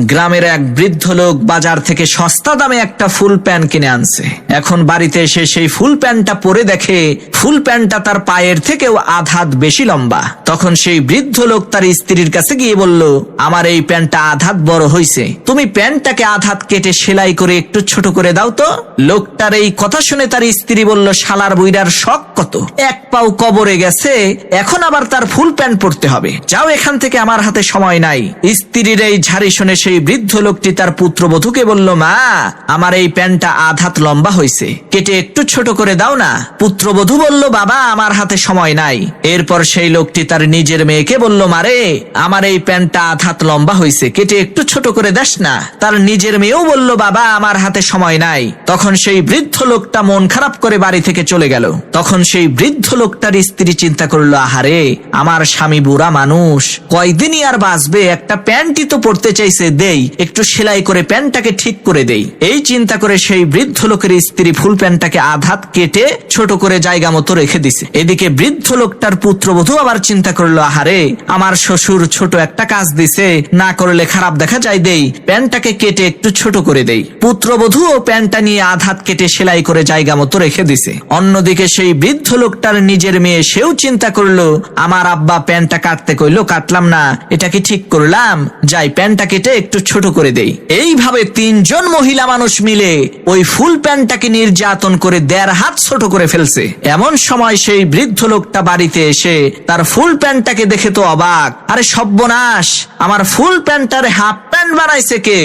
গ্রামের এক বৃদ্ধ লোক বাজার থেকে সস্তা দামে একটা ফুল প্যান্ট কিনে আনছে। এখন বাড়িতে এসে সেই ফুল প্যান্টটা পরে দেখে ফুল প্যান্টটা তার পায়ের থেকেও আধ হাত বেশি লম্বা। তখন সেই বৃদ্ধ লোক তার স্ত্রীর কাছে গিয়ে বলল, আমার এই প্যান্টটা আধ হাত বড় হয়েছে, তুমি প্যান্টটাকে আধ হাত কেটে সেলাই করে একটু ছোট করে দাও তো। লোকটার এই কথা শুনে তার স্ত্রী বলল, শালার বুইড়ার শখ কত, এক পাও কবরে গেছে, এখন আবার তার ফুল প্যান্ট পরতে হবে, যাও এখান থেকে, আমার হাতে সময় নাই। স্ত্রীর এই ঝাড়ি শুনে সেই বৃদ্ধ লোকটি তার পুত্রবধূকে বলল, মা, আমার এই প্যান্টটা আধ হাত লম্বা হয়েছে, কেটে একটু ছোট করে দাও না। পুত্রবধূ বলল, বাবা, আমার হাতে সময় নাই। এরপর সেই লোকটি তার নিজের মেয়েকে বলল, মারে, আমার এই প্যান্টটা আধ হাত লম্বা হয়েছে, কেটে একটু ছোট করে দাস না। তার নিজের মেয়েও বলল, বাবা, আমার হাতে সময় নাই। তখন সেই বৃদ্ধ লোকটা মন খারাপ করে বাড়ি থেকে চলে গেল। তখন সেই বৃদ্ধ লোকটার স্ত্রী চিন্তা করলো, আহারে, আমার স্বামী বুড়া মানুষ, কয়দিনই আর বাঁচবে, একটা প্যান্টই তো পরতে চাইছে, দেই একটু সেলাই করে প্যান্টটাকে ঠিক করে দেই। এই চিন্তা করে সেই বৃদ্ধ লোকের স্ত্রী ফুল প্যান্টটাকে আধ হাত কেটে ছোট করে জায়গা মতো রেখে দিছে। এদিকে বৃদ্ধ লোকটার পুত্রবধূ আবার চিন্তা করলো, আহারে, আমার শ্বশুর ছোট একটা কাজ দিছে, না করলে খারাপ দেখা যায়, দেই প্যান্টটাকে কেটে একটু ছোট করে দেই। পুত্রবধূ ও প্যান্টটা নিয়ে আধ হাত কেটে সেলাই করে জায়গা মতো রেখে দিছে। অন্যদিকে সেই বৃদ্ধ লোকটার নিজের মেয়ে, সেও চিন্তা করলো, আমার আব্বা প্যান্টটা কাটতে কইলো, কাটলাম না, এটা কি ঠিক করলাম, যাই প্যান্টটা কেটে একটু ছোট করে দেই। এইভাবে তিনজন মহিলা মানুষ মিলে ওই ফুল প্যান্টটাকে নির্যাতন করে 1.5 হাত ছোট করে ফেলছে। এমন সময় সেই বৃদ্ধ লোকটা বাড়িতে এসে তার ফুল প্যান্টটাকে দেখে তো অবাক, আরে সর্বনাশ, আমার ফুল প্যান্টটারে হাফ প্যান্ট বানাইছে কে?